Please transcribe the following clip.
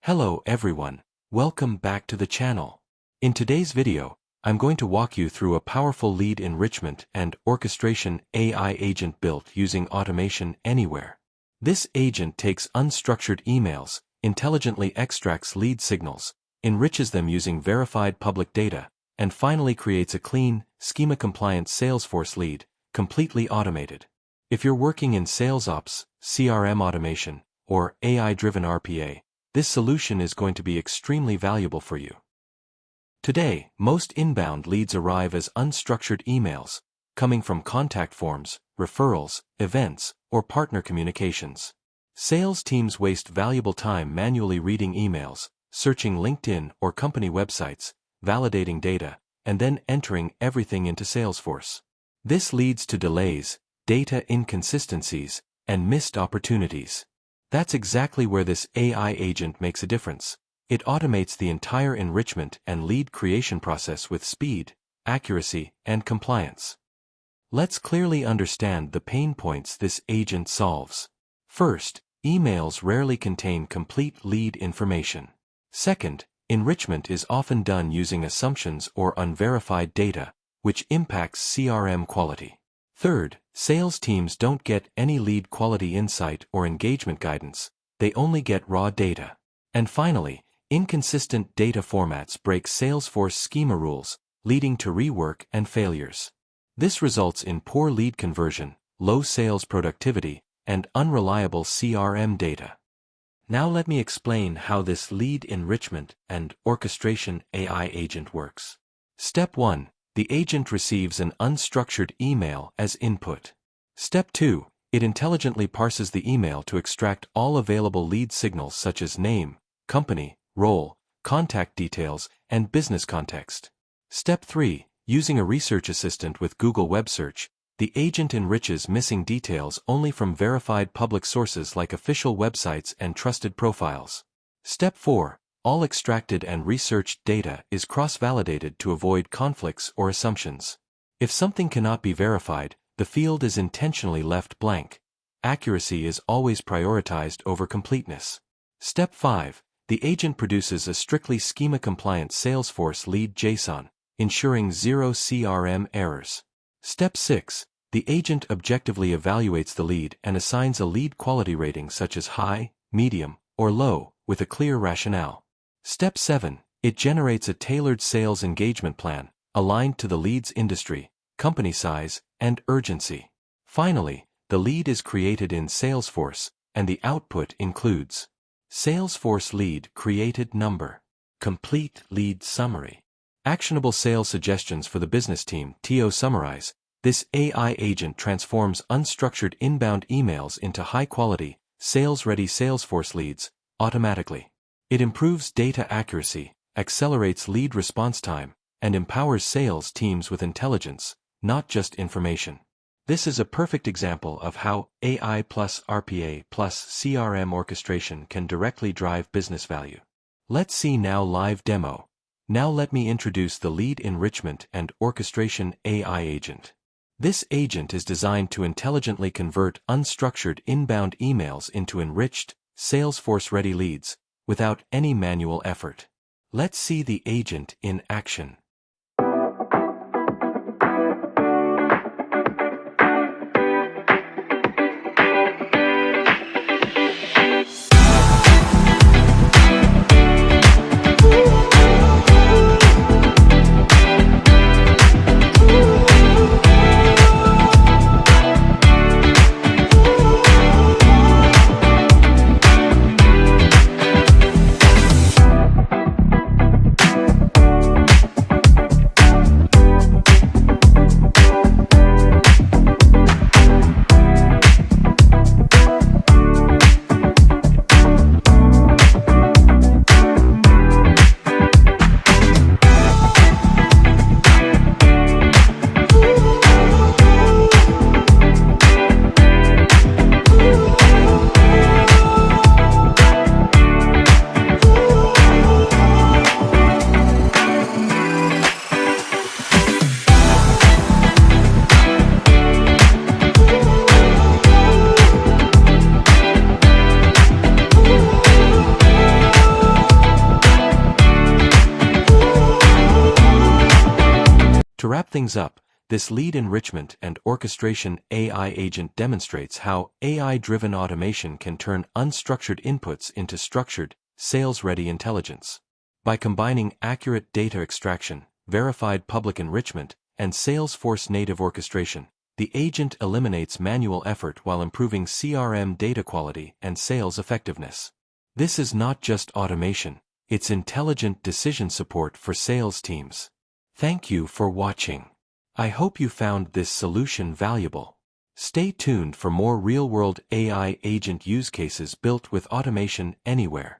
Hello everyone, welcome back to the channel. In today's video, I'm going to walk you through a powerful lead enrichment and orchestration AI agent built using automation anywhere. This agent takes unstructured emails, intelligently extracts lead signals, enriches them using verified public data, and finally creates a clean, schema-compliant Salesforce lead, completely automated. If you're working in sales ops, CRM automation, or AI-driven RPA, this solution is going to be extremely valuable for you. Today, most inbound leads arrive as unstructured emails, coming from contact forms, referrals, events, or partner communications. Sales teams waste valuable time manually reading emails, searching LinkedIn or company websites, validating data, and then entering everything into Salesforce. This leads to delays, data inconsistencies, and missed opportunities. That's exactly where this AI agent makes a difference. It automates the entire enrichment and lead creation process with speed, accuracy, and compliance. Let's clearly understand the pain points this agent solves. First, emails rarely contain complete lead information. Second, enrichment is often done using assumptions or unverified data, which impacts CRM quality. Third, sales teams don't get any lead quality insight or engagement guidance, they only get raw data. And finally, inconsistent data formats break Salesforce schema rules, leading to rework and failures. This results in poor lead conversion, low sales productivity, and unreliable CRM data. Now let me explain how this lead enrichment and orchestration AI agent works. Step 1. The agent receives an unstructured email as input. Step 2. It intelligently parses the email to extract all available lead signals such as name, company, role, contact details, and business context. Step 3. Using a research assistant with Google Web Search, the agent enriches missing details only from verified public sources like official websites and trusted profiles. Step 4. All extracted and researched data is cross-validated to avoid conflicts or assumptions. If something cannot be verified, the field is intentionally left blank. Accuracy is always prioritized over completeness. Step 5. The agent produces a strictly schema-compliant Salesforce Lead JSON, ensuring zero CRM errors. Step 6. The agent objectively evaluates the lead and assigns a lead quality rating such as high, medium, or low, with a clear rationale. Step 7. It generates a tailored sales engagement plan, aligned to the lead's industry, company size, and urgency. Finally, the lead is created in Salesforce, and the output includes Salesforce lead created number, complete lead summary, actionable sales suggestions for the business team. To summarize, this AI agent transforms unstructured inbound emails into high-quality, sales-ready Salesforce leads automatically. It improves data accuracy, accelerates lead response time, and empowers sales teams with intelligence, not just information. This is a perfect example of how AI plus RPA plus CRM orchestration can directly drive business value. Let's see now live demo. Now let me introduce the lead enrichment and orchestration AI agent. This agent is designed to intelligently convert unstructured inbound emails into enriched, Salesforce-ready leads, without any manual effort. Let's see the agent in action. wrap things up, this lead enrichment and orchestration AI agent demonstrates how AI-driven automation can turn unstructured inputs into structured, sales-ready intelligence. By combining accurate data extraction, verified public enrichment, and Salesforce native orchestration, the agent eliminates manual effort while improving CRM data quality and sales effectiveness. This is not just automation, it's intelligent decision support for sales teams. Thank you for watching. I hope you found this solution valuable. Stay tuned for more real-world AI agent use cases built with automation anywhere.